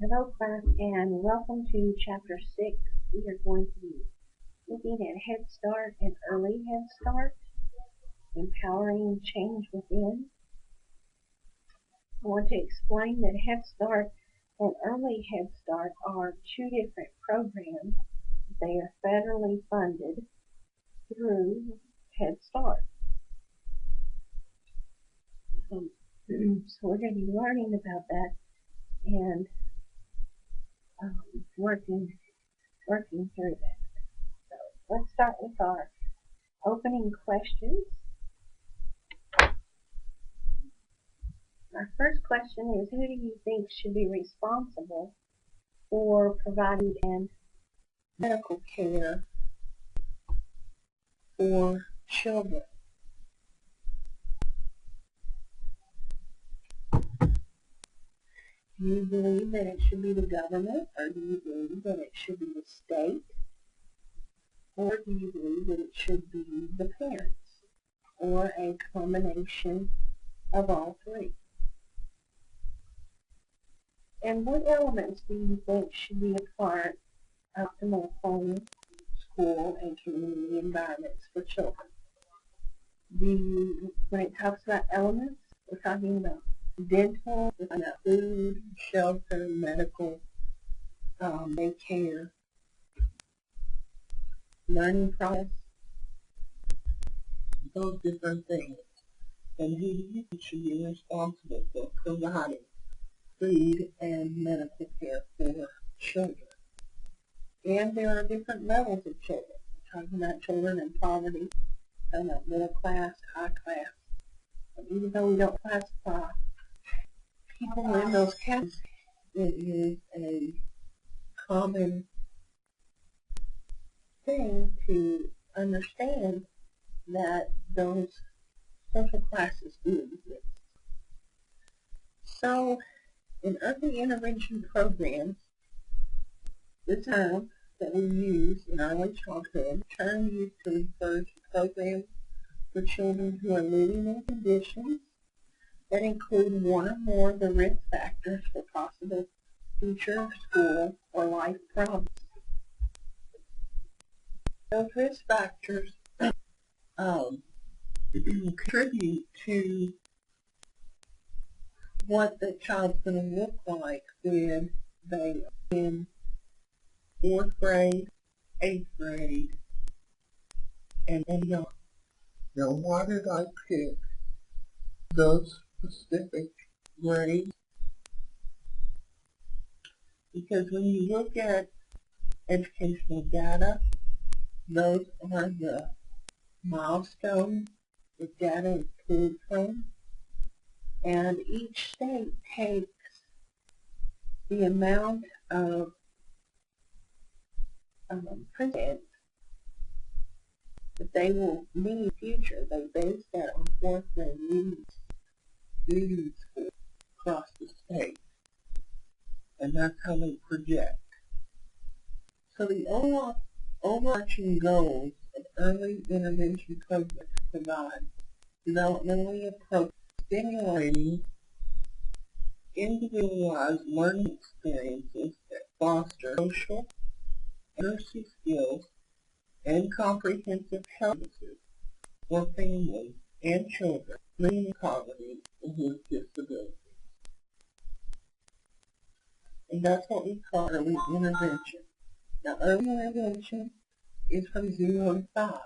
Hello class and welcome to chapter 6. We are going to be looking at Head Start and Early Head Start, empowering change within. I want to explain that Head Start and Early Head Start are two different programs. They are federally funded through Head Start. So we're going to be learning about that and working through that. So let's start with our opening questions. Our first question is, who do you think should be responsible for providing and medical care for children? Do you believe that it should be the government, or do you believe that it should be the state, or do you believe that it should be the parents, or a combination of all three? And what elements do you think should be a part of optimal home, school, and community environments for children? When it talks about elements, we're talking about dental, we're talking about food, shelter, medical, daycare, learning process, those different things. And who do you think should be responsible for providing food and medical care for children? And there are different levels of children. We're talking about children in poverty, talking about middle class, high class. And even though we don't classify people in those categories, it is a common thing to understand that those social classes do exist. So, in early intervention programs, the term that we use in early childhood, the term used to refer to programs for children who are living in conditions that include one or more of the risk factors for possible future school or life problems. Those risk factors contribute to what the child's going to look like when they are in 4th grade, 8th grade, and beyond. Now, why did I pick those specific grades? Because when you look at educational data, those are the milestones the data is pulled from, and each state takes the amount of present that they will need in the future. They base that on 4th grade reading school across the state, and that's how they project. So the overarching goals of early intervention programs provide developmentally appropriate, stimulating, individualized learning experiences that foster social and literacy skills and comprehensive health services for families and children living in poverty and with disabilities. And that's what we call early intervention. Now, early intervention is from 0 to 5.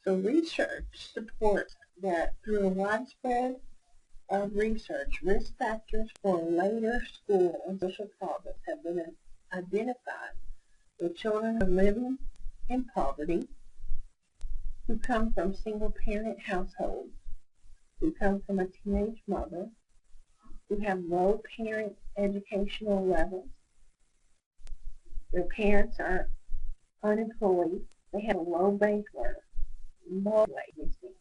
So research supports that through a widespread of research, risk factors for later school and social problems have been identified for children who are living in poverty, who come from single-parent households, who come from a teenage mother, who have low parent educational levels, their parents are unemployed, they have a low bank loan, low legacy,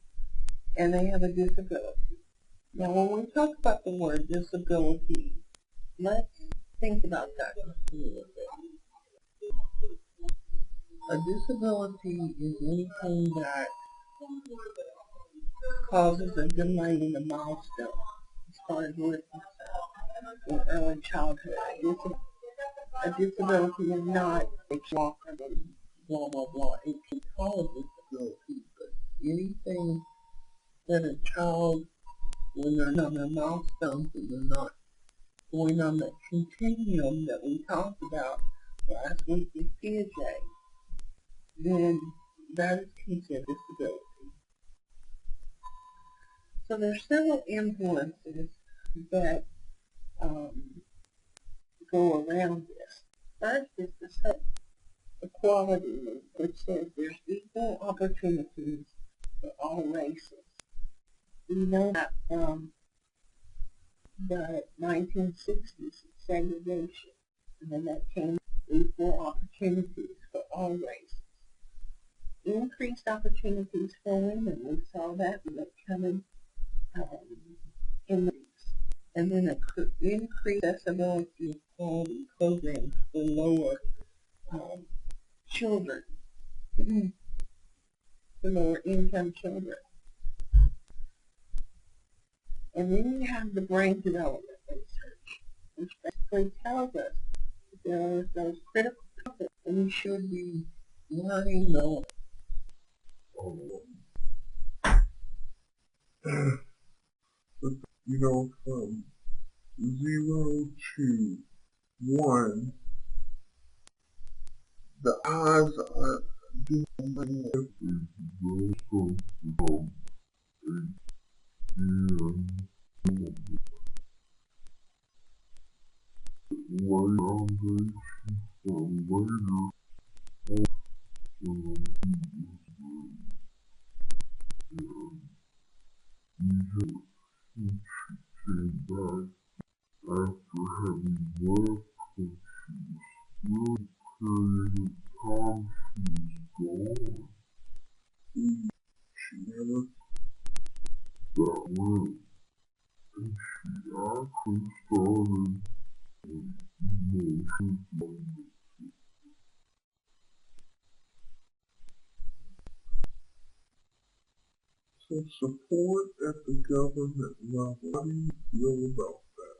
and they have a disability. Now, when we talk about the word disability, let's think about that a little bit. A disability is anything that causes a delay in the milestone as far as we're concerned in early childhood. A disability is not a walker and blah, blah, blah. It can cause a disability, but anything that a child, when they're not on their milestones and they're not going on that continuum that we talked about last week with PJ, then that is considered disability. So there's several influences that go around this. First is the equality movement, which says there's equal opportunities for all races. We know that from the 1960s segregation, and then that came equal opportunities for all races. Increased opportunities for women, we saw that coming in the and then increased accessibility of quality programs for lower children, for lower income children. And then you have the brain development research, which basically tells us that there are those critical topics that we should be learning those. From 0 to 1, the eyes are doing after having left when she was still carrying the time she was gone. She never got well, and she actually started emotions like so support at the government level. How do you feel about that?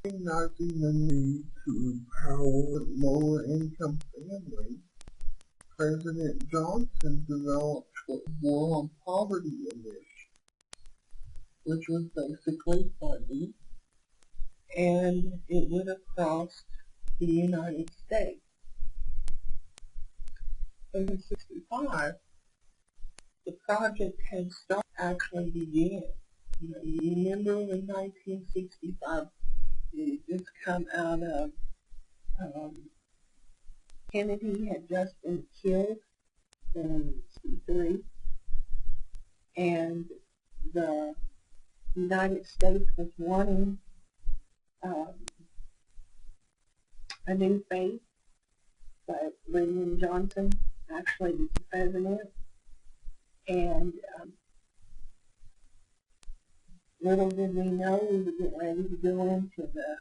Recognizing the need to empower lower-income families, President Johnson developed what War on Poverty initiative, which was basically funded, and it went across the United States. In 1965, the project had started actually began. You remember in 1965, it had just come out of Kennedy had just been killed in 1963, and the United States was wanting a new face, but Lyndon Johnson actually was the president, and little did we know we were getting ready to go into the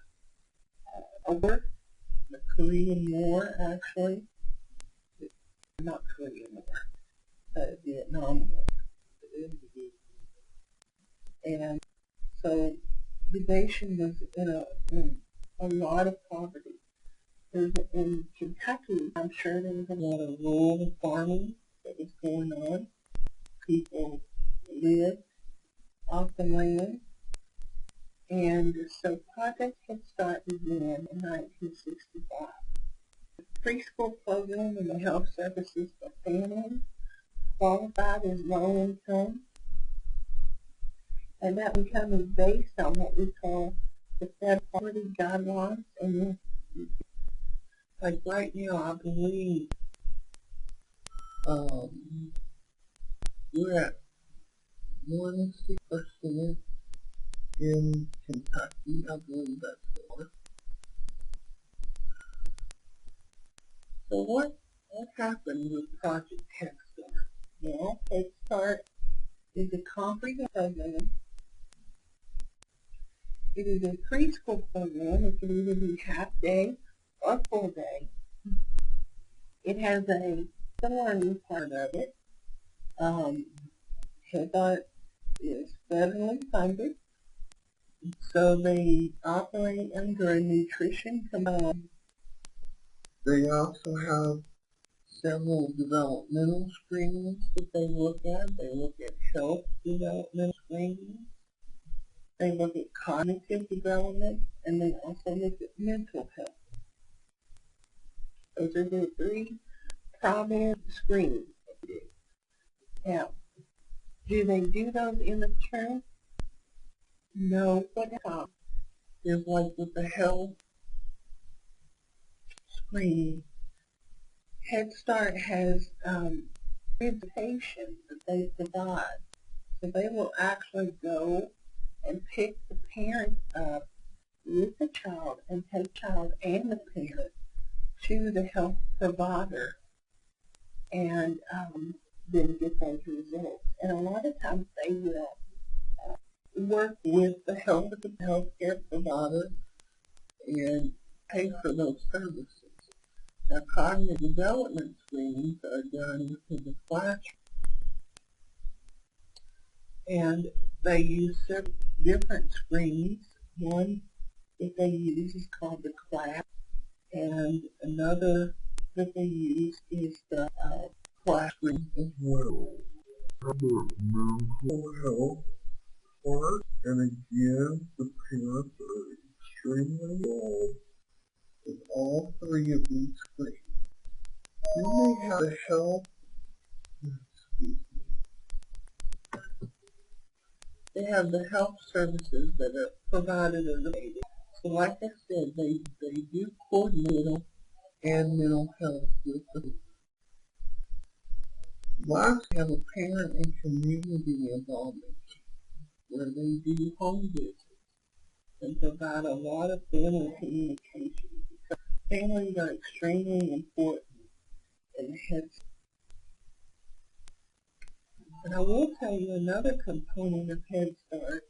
war, the Korean War, actually. Not Korean War, Vietnam War. And so the nation was in a lot of poverty. In Kentucky, I'm sure there was a lot of rural farming that was going on. People lived off the land. And so Project Head Start began in 1965. The preschool program and the health services for families qualified as low income, and that becoming based on what we call the Federal Poverty Guidelines. And like right now, I believe we're at 1% in Kentucky. I believe that's the one. So what happened with Project Head Start? Well, Head Start is a comprehensive program. It is a preschool program. It can either be half day or full day. It has a learning part of it. Head Start is federally funded, so they operate under a nutrition command. They also have several developmental screenings that they look at. They look at health development screenings. They look at cognitive development, and they also look at mental health. Those are the three primary screenings. Now, do they do those in the church? No, what happens is like with the health screening, Head Start has presentation that they provide. So they will actually go and pick the parent up with the child and take the child and the parent to the health provider and then get those results. And a lot of times they will work with the healthcare provider and pay for those services. Now, cognitive development screenings are done in the classroom, and they use several different screenings. One that they use is called the class, and another that they use is the class screen as well. Mental health part, and again, the parents are extremely involved in all three of these screens. Then they have the health, they have the health services that are provided in the baby. So like I said, they do coordinate and mental health with them. Last, we have a parent and community involvement where they do home visits and provide a lot of family communication. Families are extremely important in Head Start. And I will tell you another component of Head Start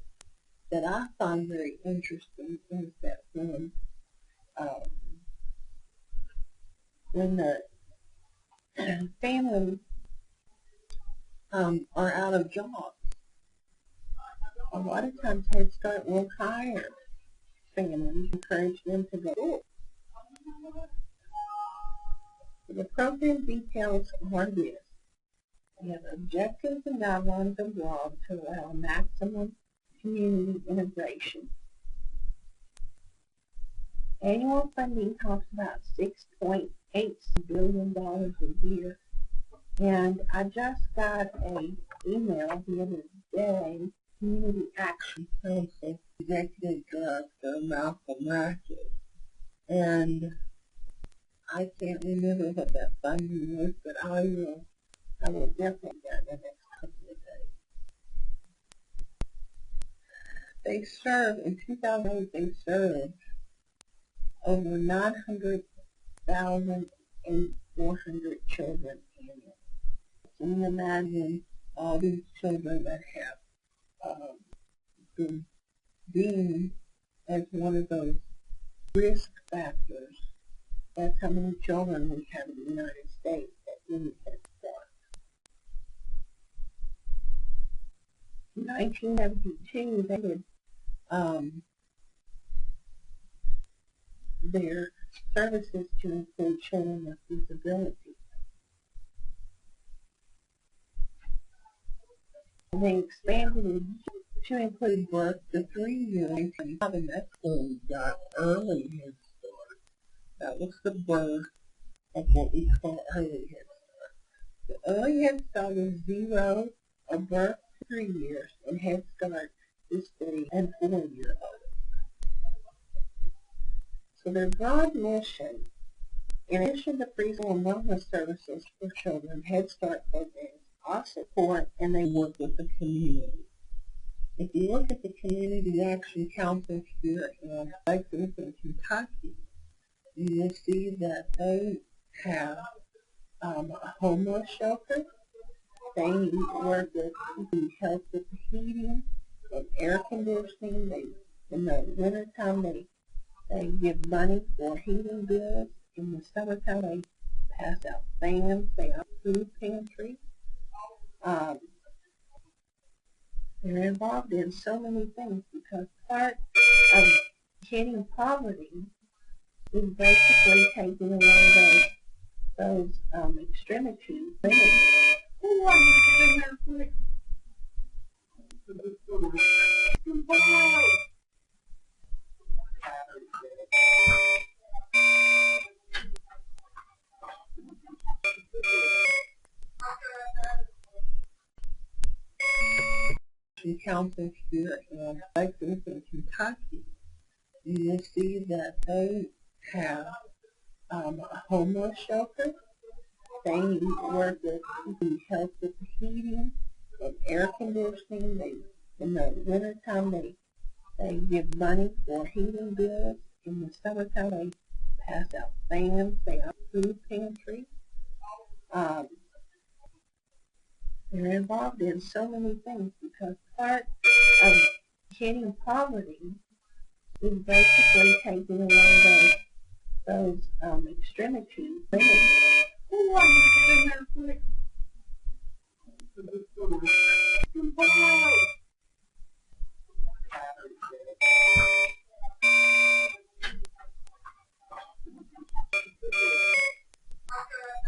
that I find very interesting is that when the families are out of jobs, a lot of times Head Start will hire families, encourage them to go to school. The program details are this. We have objectives and guidelines abroad to allow maximum community integration. Annual funding talks about $6.8 billion a year. And I just got an email the other day, Community Action Council Executive Director Malcolm Ratchet. And I can't remember what that funding was, but I will definitely get it in the next couple of days. They serve, in 2008, they served over 900,400 children annually. Can you imagine all these children that have been deemed as one of those risk factors? That's how many children we have in the United States that need Head Start. In 1972, they did their services to include children with disabilities. And they expanded it to include birth to 3 years, and that's when we got early Head Start. That was the birth of what we call early Head Start. The early Head Start is 0 or birth to 3 years, and Head Start is 3 and 4 years old. So their broad mission, in addition to preschool and wellness services for children, Head Start programs also support and they work with the community. If you look at the Community Action Council here in Texas and Kentucky, you will see that they have a homeless shelter. They work with the help with the heating and air conditioning. In the wintertime, they give money for heating bills. In the summertime, they pass out fans. They have food pantry. They're involved in so many things because part of hitting poverty is basically taking away those extremities. Council here in Texas and Kentucky, you will see that they have a homeless shelter. They work with the help with the heating and air conditioning. In the wintertime, they give money for heating bills. In the summertime, they pass out fans. They have food pantry. Um, they're involved in so many things because part of hitting poverty is basically taking away those extremities.